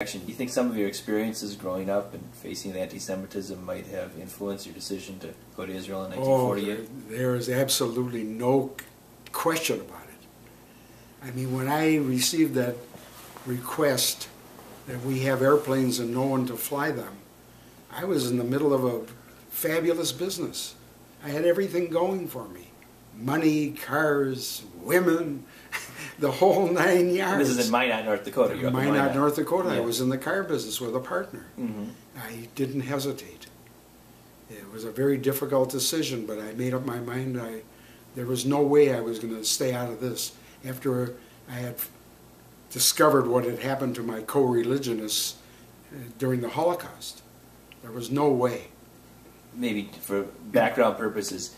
Do you think some of your experiences growing up and facing anti-Semitism might have influenced your decision to go to Israel in 1948? Oh, there is absolutely no question about it. I mean, when I received that request that we have airplanes and no one to fly them, I was in the middle of a fabulous business. I had everything going for me. Money, cars, women, the whole 9 yards. This is in Minot, North Dakota. In Minot, North Dakota. Yeah. I was in the car business with a partner. Mm-hmm. I didn't hesitate. It was a very difficult decision, but I made up my mind. There was no way I was going to stay out of this. After I had discovered what had happened to my co-religionists during the Holocaust, there was no way. Maybe for background purposes,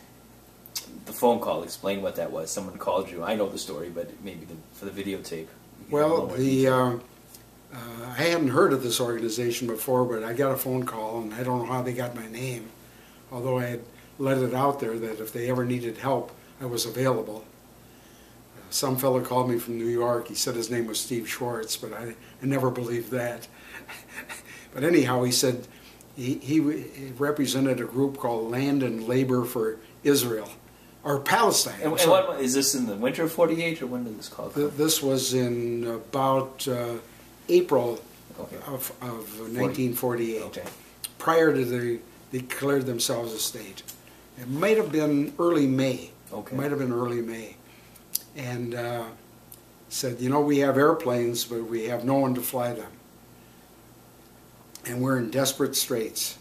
the phone call, explain what that was. Someone called you. I know the story, but maybe for the videotape. Well, I hadn't heard of this organization before, but I got a phone call, and I don't know how they got my name, although I had let it out there that if they ever needed help, I was available. Some fellow called me from New York. He said his name was Steve Schwartz, but I never believed that. But anyhow, he said he represented a group called Land and Labor for Israel, or Palestine. And what, is this in the winter of '48, or when did this call come? This was in about April okay. of 1948, okay. prior to they declared themselves a state. It might have been early May. Okay. Might have been early May. And said, you know, we have airplanes, but we have no one to fly them. And we're in desperate straits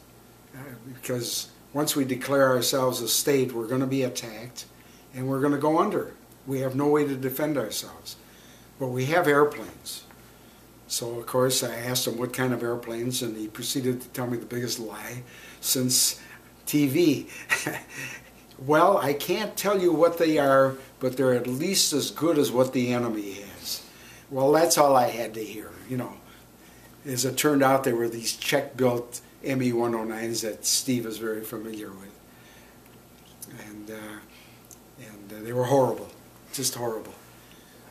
because once we declare ourselves a state, we're going to be attacked and we're going to go under. We have no way to defend ourselves. But we have airplanes. So, of course, I asked him what kind of airplanes, and he proceeded to tell me the biggest lie since TV. Well, I can't tell you what they are, but they're at least as good as what the enemy has. Well, that's all I had to hear, you know. As it turned out, they were these Czech-built Me-109s that Steve is very familiar with. And they were horrible, just horrible.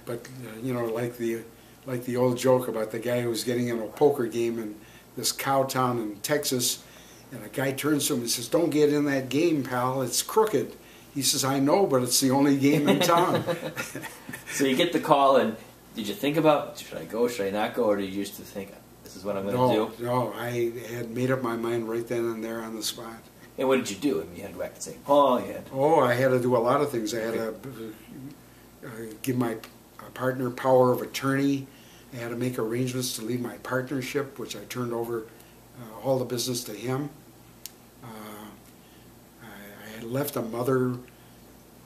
But, you know, like the old joke about the guy who was getting in a poker game in this cow town in Texas, and a guy turns to him and says, "Don't get in that game, pal, it's crooked." He says, "I know, but it's the only game in town." So you get the call, and did you think about, should I go, should I not go, or did you used to think, this is what I'm going to do? No, I had made up my mind right then and there on the spot. And what did you do? I mean, you had to go back to St. Paul, you had to... Oh, I had to do a lot of things. I had to give my partner power of attorney. I had to make arrangements to leave my partnership, which I turned over all the business to him. I had left a mother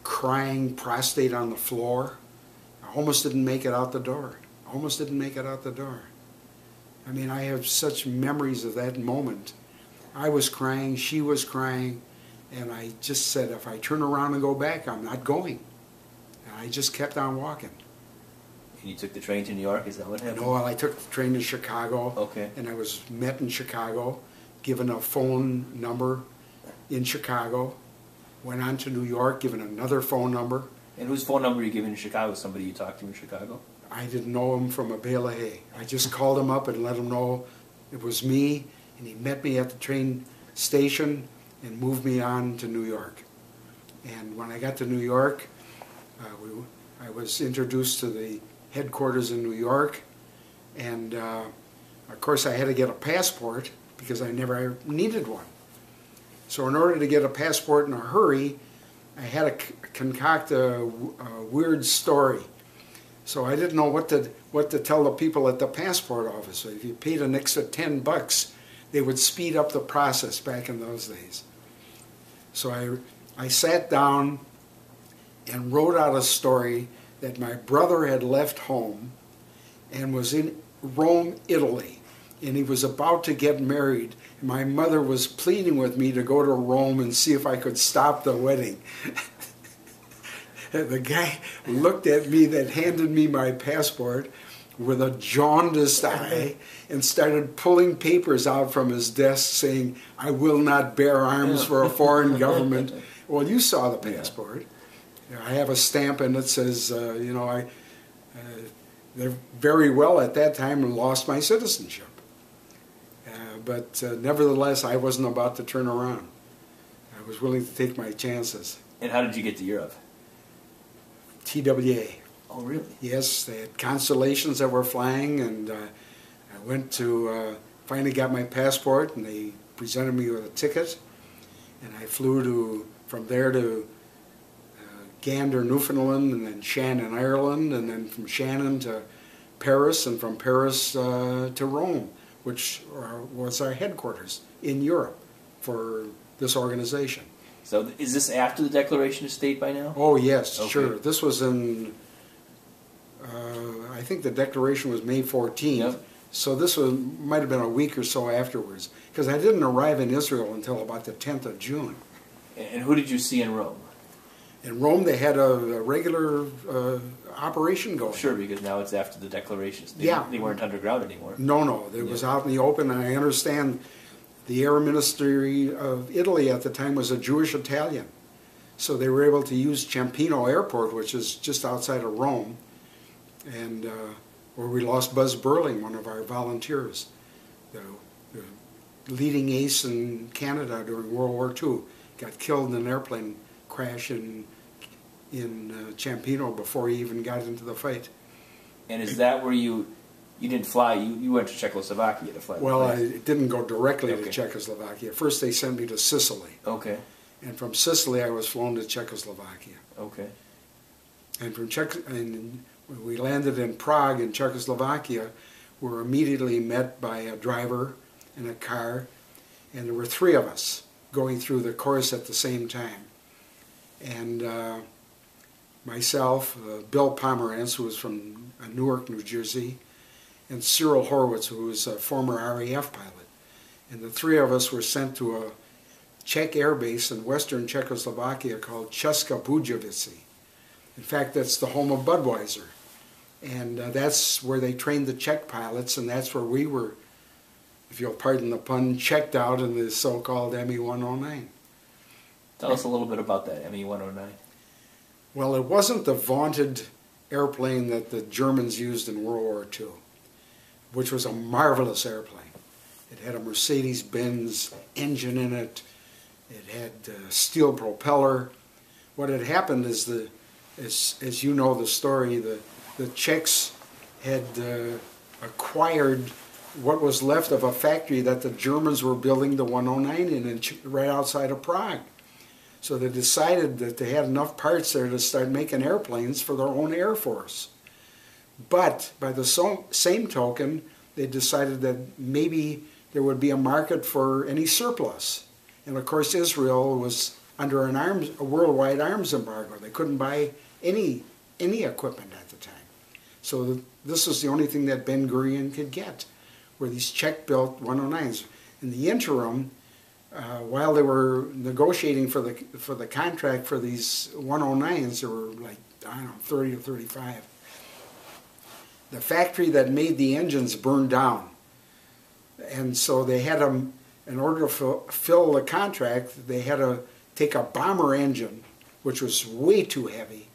crying prostrate on the floor. I almost didn't make it out the door. Almost didn't make it out the door. I mean, I have such memories of that moment. I was crying, she was crying, and I just said, if I turn around and go back, I'm not going. And I just kept on walking. And you took the train to New York, is that what happened? No, I took the train to Chicago, okay. And I was met in Chicago, given a phone number in Chicago, went on to New York, given another phone number. And whose phone number were you given in Chicago? Somebody you talked to in Chicago? I didn't know him from a bale of hay. I just called him up and let him know it was me, and he met me at the train station and moved me on to New York. And when I got to New York, I was introduced to the headquarters in New York, and of course I had to get a passport because I never needed one. So in order to get a passport in a hurry, I had to concoct a weird story. So I didn't know what to tell the people at the passport office. So if you paid an extra $10, they would speed up the process back in those days. So I sat down and wrote out a story that my brother had left home and was in Rome, Italy, and he was about to get married. My mother was pleading with me to go to Rome and see if I could stop the wedding. The guy looked at me, that handed me my passport with a jaundiced eye, and started pulling papers out from his desk saying, "I will not bear arms for a foreign government." Well, you saw the passport. I have a stamp and it says, you know, they very well at that time lost my citizenship. but nevertheless, I wasn't about to turn around. I was willing to take my chances. And how did you get to Europe? TWA. Oh, really? Yes, they had constellations that were flying, and I went to, finally got my passport, and they presented me with a ticket, and I flew from there to Gander, Newfoundland, and then Shannon, Ireland, and then from Shannon to Paris, and from Paris to Rome, which was our headquarters in Europe for this organization. So is this after the Declaration of State by now? Oh, yes, okay. Sure. This was in, I think the Declaration was May 14th, yep. So this might have been a week or so afterwards, because I didn't arrive in Israel until about the 10th of June. And who did you see in Rome? In Rome, they had a regular operation going. Sure, because now it's after the declarations. They weren't underground anymore. No, it was out in the open, and I understand the Air Ministry of Italy at the time was a Jewish Italian. So they were able to use Ciampino Airport, which is just outside of Rome, and where we lost Buzz Burling, one of our volunteers, the leading ace in Canada during World War II, got killed in an airplane crash in Ciampino before he even got into the fight. And is that where you didn't fly? You went to Czechoslovakia to fly? Well, I didn't go directly to Czechoslovakia. First they sent me to Sicily. Okay. And from Sicily I was flown to Czechoslovakia. Okay. And when we landed in Prague in Czechoslovakia, we were immediately met by a driver in a car, and there were three of us going through the course at the same time. And myself, Bill Pomerantz, who was from Newark, New Jersey, and Cyril Horwitz, who was a former RAF pilot. And the three of us were sent to a Czech air base in western Czechoslovakia called Česká Budějovice. In fact, that's the home of Budweiser. And that's where they trained the Czech pilots, and that's where we were, if you'll pardon the pun, checked out in the so-called ME-109. Tell us a little bit about that, ME-109. Well, it wasn't the vaunted airplane that the Germans used in World War II, which was a marvelous airplane. It had a Mercedes-Benz engine in it. It had a steel propeller. What had happened is, as you know the story, the Czechs had acquired what was left of a factory that the Germans were building the 109 in right outside of Prague. So they decided that they had enough parts there to start making airplanes for their own Air Force. But by the same token, they decided that maybe there would be a market for any surplus. And of course Israel was under a worldwide arms embargo. They couldn't buy any equipment at the time. So this was the only thing that Ben Gurion could get, were these Czech-built 109s. In the interim, while they were negotiating for the contract for these 109s, there were like, I don't know, 30 or 35. The factory that made the engines burned down. And so they had them, in order to fulfill the contract, they had to take a bomber engine, which was way too heavy,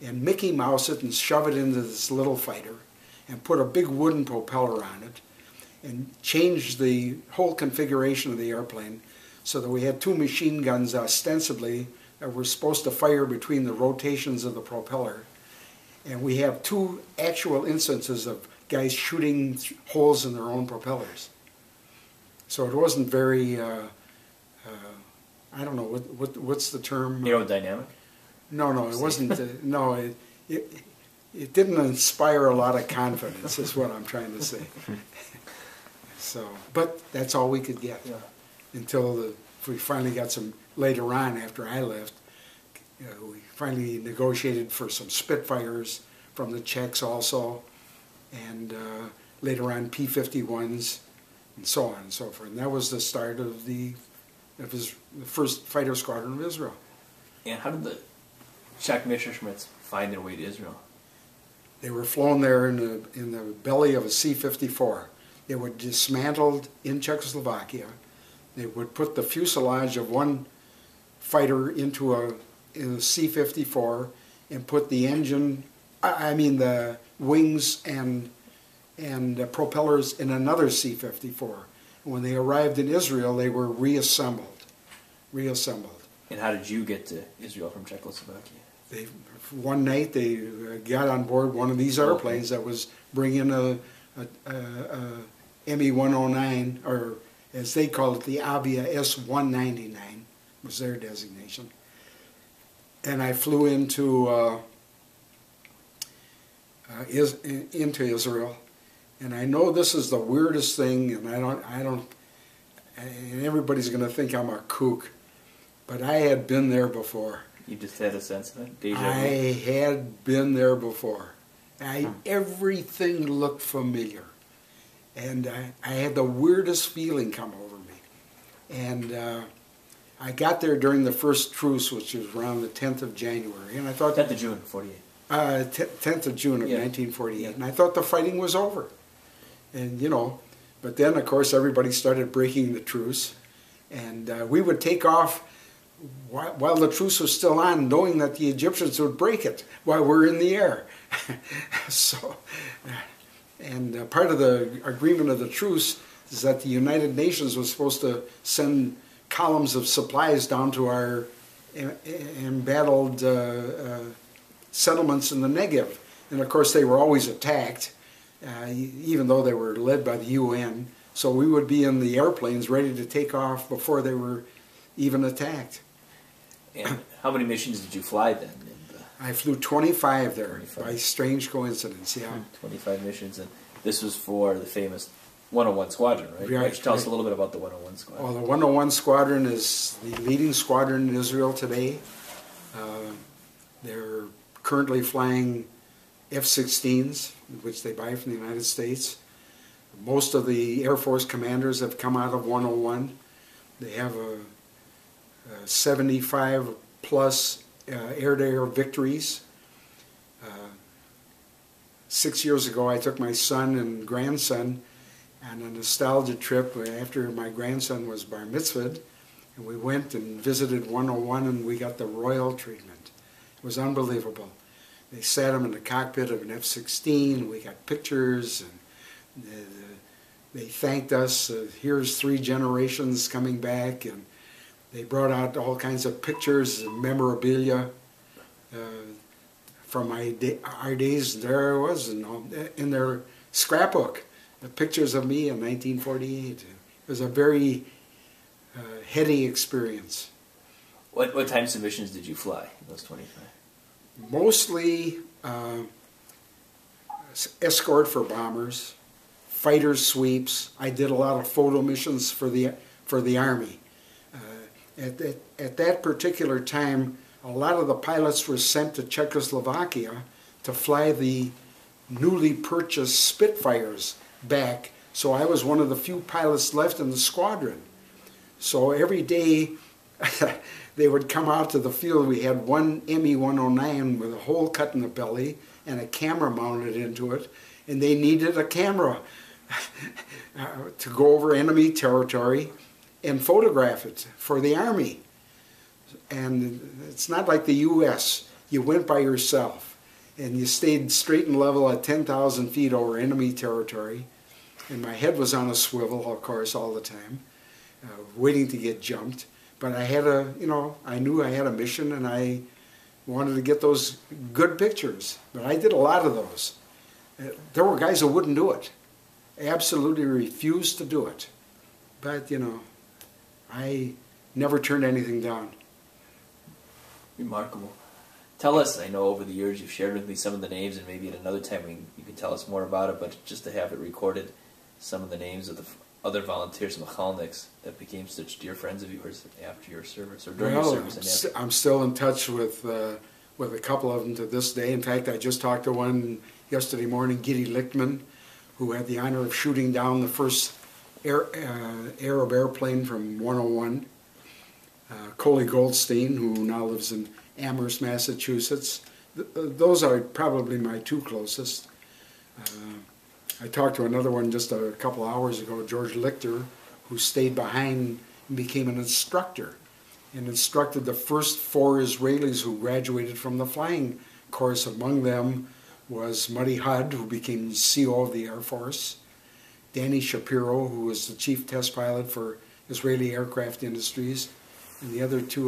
and Mickey Mouse it and shove it into this little fighter, and put a big wooden propeller on it, and change the whole configuration of the airplane so that we had two machine guns ostensibly that were supposed to fire between the rotations of the propeller. And we have two actual instances of guys shooting holes in their own propellers. So it wasn't very, I don't know, what's the term? Aerodynamic? No, it wasn't, no, it didn't inspire a lot of confidence, is what I'm trying to say. So, but that's all we could get, yeah. Until we finally got some, later on after I left, we finally negotiated for some Spitfires from the Czechs also, and later on P-51s, and so on and so forth. And that was the start of the first fighter squadron of Israel. And how did the Czech Messerschmitts find their way to Israel? They were flown there in the belly of a C-54. They were dismantled in Czechoslovakia. They would put the fuselage of one fighter into a C-54 and put the engine, the wings and the propellers in another C-54. When they arrived in Israel, they were reassembled. And how did you get to Israel from Czechoslovakia? One night they got on board one of these airplanes that was bringing a ME-109, or as they call it, the Avia S-199 was their designation. And I flew into Israel. And I know this is the weirdest thing, and and everybody's going to think I'm a kook, but I had been there before. You just had a sense of it? Deja vu? I had been there before. Everything looked familiar. And I had the weirdest feeling come over me. And I got there during the first truce, which was around the 10th of January. And I thought... 10th of June, 48. 10th of June of 1948. And I thought the fighting was over. And, but then, of course, everybody started breaking the truce. And we would take off while the truce was still on, knowing that the Egyptians would break it while we're in the air. And part of the agreement of the truce is that the United Nations was supposed to send columns of supplies down to our embattled settlements in the Negev. And of course they were always attacked, even though they were led by the UN. So we would be in the airplanes ready to take off before they were even attacked. And how many missions did you fly then? I flew 25 there, 25. By strange coincidence, yeah. 25 missions, and this was for the famous 101 Squadron, right? Why don't you tell us a little bit about the 101 Squadron? Well, the 101 Squadron is the leading squadron in Israel today. They're currently flying F-16s, which they buy from the United States. Most of the Air Force commanders have come out of 101. They have a 75 plus air-to-air victories. 6 years ago I took my son and grandson on a nostalgia trip after my grandson was bar mitzvahed, and we went and visited 101 and we got the royal treatment. It was unbelievable. They sat him in the cockpit of an F-16, we got pictures, and they thanked us. Here's 3 generations coming back, and they brought out all kinds of pictures and memorabilia from our days. There I was in their scrapbook, the pictures of me in 1948. It was a very heady experience. What types of missions did you fly in those 25? Mostly escort for bombers, fighter sweeps. I did a lot of photo missions for the Army. At that particular time, a lot of the pilots were sent to Czechoslovakia to fly the newly purchased Spitfires back. So I was one of the few pilots left in the squadron. So every day they would come out to the field. We had one ME-109 with a hole cut in the belly and a camera mounted into it, and they needed a camera to go over enemy territory and photograph it for the Army. And it's not like the U.S. You went by yourself, and you stayed straight and level at 10,000 feet over enemy territory, and my head was on a swivel, of course, all the time, waiting to get jumped. But I had I knew I had a mission, and I wanted to get those good pictures. But I did a lot of those. There were guys who wouldn't do it, absolutely refused to do it. But, I never turned anything down. Remarkable. Tell us, I know over the years you've shared with me some of the names, and maybe at another time you can tell us more about it, but just to have it recorded, some of the names of the other volunteers, Mechalniks, that became such dear friends of yours after your service, or during your service. And after. I'm still in touch with a couple of them to this day. In fact, I just talked to one yesterday morning, Giddy Lichtman, who had the honor of shooting down the first Arab airplane from 101. Coley Goldstein, who now lives in Amherst, Massachusetts. Those are probably my 2 closest. I talked to another one just a couple hours ago, George Lichter, who stayed behind and became an instructor and instructed the first 4 Israelis who graduated from the flying course. Among them was Muddy Hudd, who became CO of the Air Force, Danny Shapiro, who was the chief test pilot for Israeli Aircraft Industries, and the other two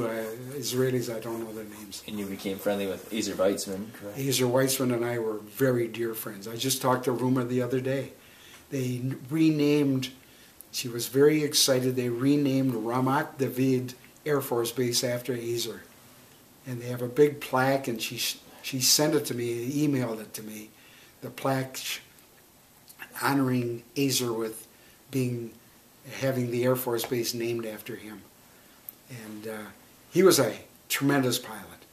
Israelis, I don't know their names. And you became friendly with Ezer Weitzman, correct? Ezer Weitzman and I were very dear friends. I just talked to Ruma the other day. They renamed, she was very excited, they renamed Ramat David Air Force Base after Ezer. And they have a big plaque, and she sent it to me, emailed it to me, the plaque honoring Ezer with having the Air Force Base named after him. And he was a tremendous pilot.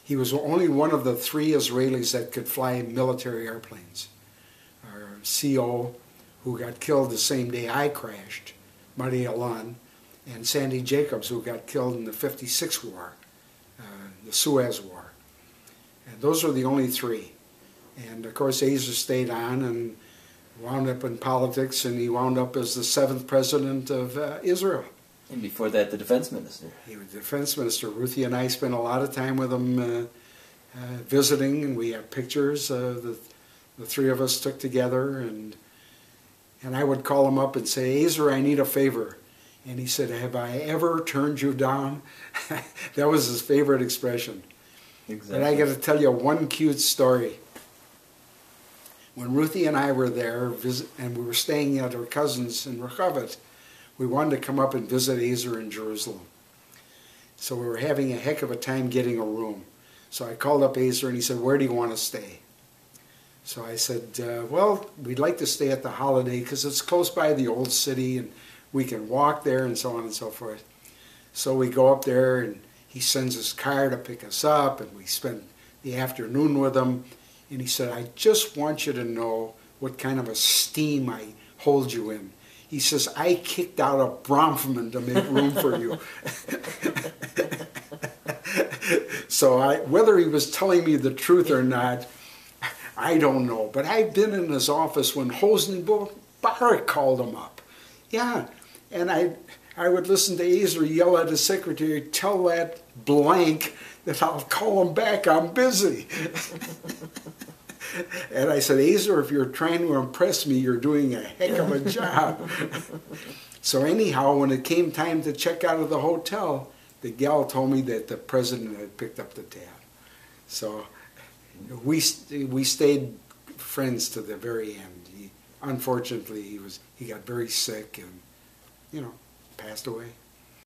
He was only one of the 3 Israelis that could fly military airplanes. Our CO, who got killed the same day I crashed, Marty Alan, and Sandy Jacobs, who got killed in the '56 war, the Suez War. And those were the only 3. And of course, Ezer stayed on and wound up in politics, and he wound up as the 7th president of Israel. And before that, the defense minister. He was the defense minister. Ruthie and I spent a lot of time with him visiting, and we have pictures the 3 of us took together. And I would call him up and say, Ezer, I need a favor. And he said, have I ever turned you down? That was his favorite expression. Exactly. But I got to tell you one cute story. When Ruthie and I were there, and we were staying at our cousins in Rehovot, we wanted to come up and visit Ezer in Jerusalem. So we were having a heck of a time getting a room. So I called up Ezer, and he said, where do you want to stay? So I said, well, we'd like to stay at the Holiday because it's close by the old city, and we can walk there and so on and so forth. So we go up there, and he sends his car to pick us up, and we spend the afternoon with him. And he said, I just want you to know what kind of esteem I hold you in. He says, I kicked out a Bronfman to make room for you. So whether he was telling me the truth or not, I don't know. But I've been in his office when Hosni Barak called him up. Yeah, and I would listen to Ezer yell at his secretary, tell that blank that I'll call him back, I'm busy. And I said, Ezer, if you're trying to impress me, you're doing a heck of a job. So anyhow, when it came time to check out of the hotel, the gal told me that the president had picked up the tab. So we stayed friends to the very end. Unfortunately, he got very sick and, passed away.